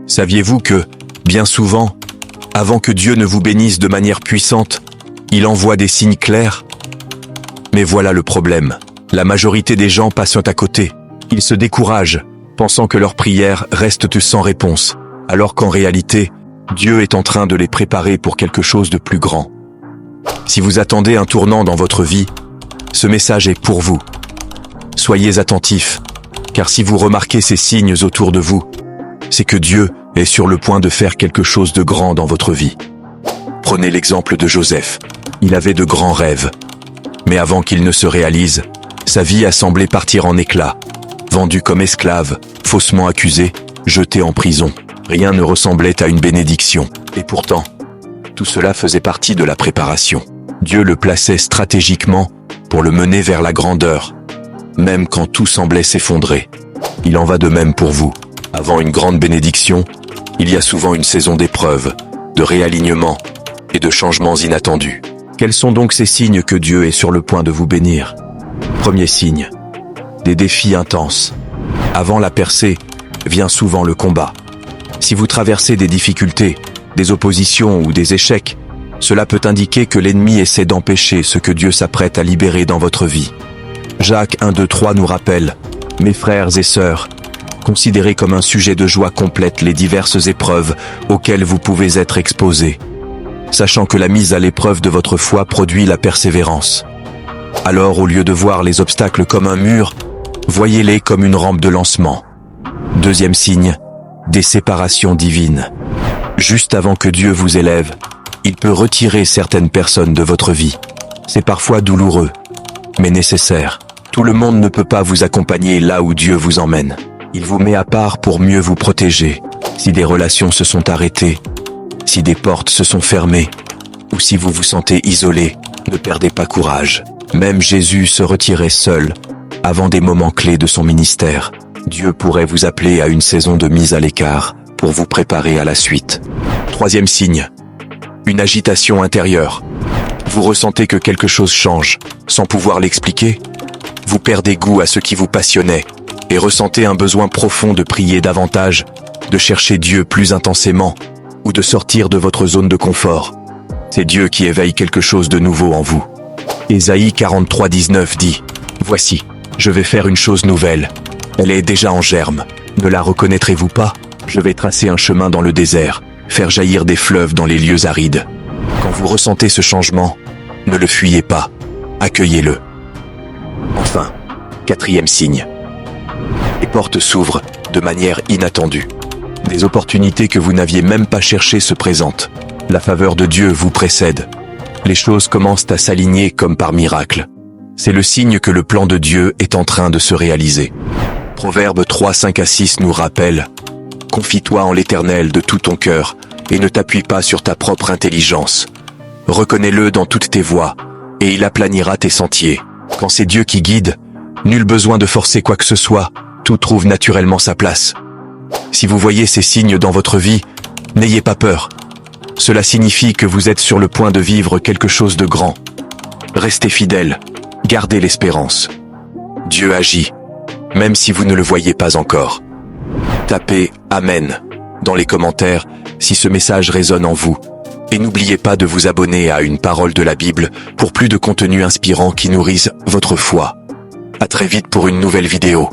Saviez-vous que, bien souvent, avant que Dieu ne vous bénisse de manière puissante, il envoie des signes clairs? Mais voilà le problème. La majorité des gens passent à côté. Ils se découragent, pensant que leurs prières restent sans réponse, alors qu'en réalité, Dieu est en train de les préparer pour quelque chose de plus grand. Si vous attendez un tournant dans votre vie, ce message est pour vous. Soyez attentifs, car si vous remarquez ces signes autour de vous, c'est que Dieu est sur le point de faire quelque chose de grand dans votre vie. Prenez l'exemple de Joseph. Il avait de grands rêves. Mais avant qu'il ne se réalise, sa vie a semblé partir en éclats. Vendu comme esclave, faussement accusé, jeté en prison. Rien ne ressemblait à une bénédiction. Et pourtant, tout cela faisait partie de la préparation. Dieu le plaçait stratégiquement pour le mener vers la grandeur, même quand tout semblait s'effondrer. Il en va de même pour vous. Avant une grande bénédiction, il y a souvent une saison d'épreuves, de réalignement et de changements inattendus. Quels sont donc ces signes que Dieu est sur le point de vous bénir? Premier signe, des défis intenses. Avant la percée, vient souvent le combat. Si vous traversez des difficultés, des oppositions ou des échecs, cela peut indiquer que l'ennemi essaie d'empêcher ce que Dieu s'apprête à libérer dans votre vie. Jacques 1-2-3 nous rappelle, « Mes frères et sœurs, considérez comme un sujet de joie complète les diverses épreuves auxquelles vous pouvez être exposés, sachant que la mise à l'épreuve de votre foi produit la persévérance. Alors, au lieu de voir les obstacles comme un mur, voyez-les comme une rampe de lancement. » Deuxième signe, des séparations divines. Juste avant que Dieu vous élève, il peut retirer certaines personnes de votre vie. C'est parfois douloureux, mais nécessaire. Tout le monde ne peut pas vous accompagner là où Dieu vous emmène. Il vous met à part pour mieux vous protéger. Si des relations se sont arrêtées, si des portes se sont fermées, ou si vous vous sentez isolé, ne perdez pas courage. Même Jésus se retirait seul, avant des moments clés de son ministère. Dieu pourrait vous appeler à une saison de mise à l'écart, pour vous préparer à la suite. Troisième signe, une agitation intérieure. Vous ressentez que quelque chose change, sans pouvoir l'expliquer. Vous perdez goût à ce qui vous passionnait, et ressentez un besoin profond de prier davantage, de chercher Dieu plus intensément, ou de sortir de votre zone de confort. C'est Dieu qui éveille quelque chose de nouveau en vous. Ésaïe 43-19 dit, « Voici, je vais faire une chose nouvelle. Elle est déjà en germe. Ne la reconnaîtrez-vous pas? Je vais tracer un chemin dans le désert, faire jaillir des fleuves dans les lieux arides. » Quand vous ressentez ce changement, ne le fuyez pas, accueillez-le. Enfin, quatrième signe. Les portes s'ouvrent de manière inattendue. Des opportunités que vous n'aviez même pas cherchées se présentent. La faveur de Dieu vous précède. Les choses commencent à s'aligner comme par miracle. C'est le signe que le plan de Dieu est en train de se réaliser. Proverbe 3-5-6 nous rappelle « Confie-toi en l'Éternel de tout ton cœur et ne t'appuie pas sur ta propre intelligence. Reconnais-le dans toutes tes voies et il aplanira tes sentiers. » Quand c'est Dieu qui guide, nul besoin de forcer quoi que ce soit, tout trouve naturellement sa place. Si vous voyez ces signes dans votre vie, n'ayez pas peur. Cela signifie que vous êtes sur le point de vivre quelque chose de grand. Restez fidèles, gardez l'espérance. Dieu agit, même si vous ne le voyez pas encore. Tapez « Amen » dans les commentaires si ce message résonne en vous. Et n'oubliez pas de vous abonner à Une Parole de la Bible pour plus de contenu inspirant qui nourrisse votre foi. À très vite pour une nouvelle vidéo.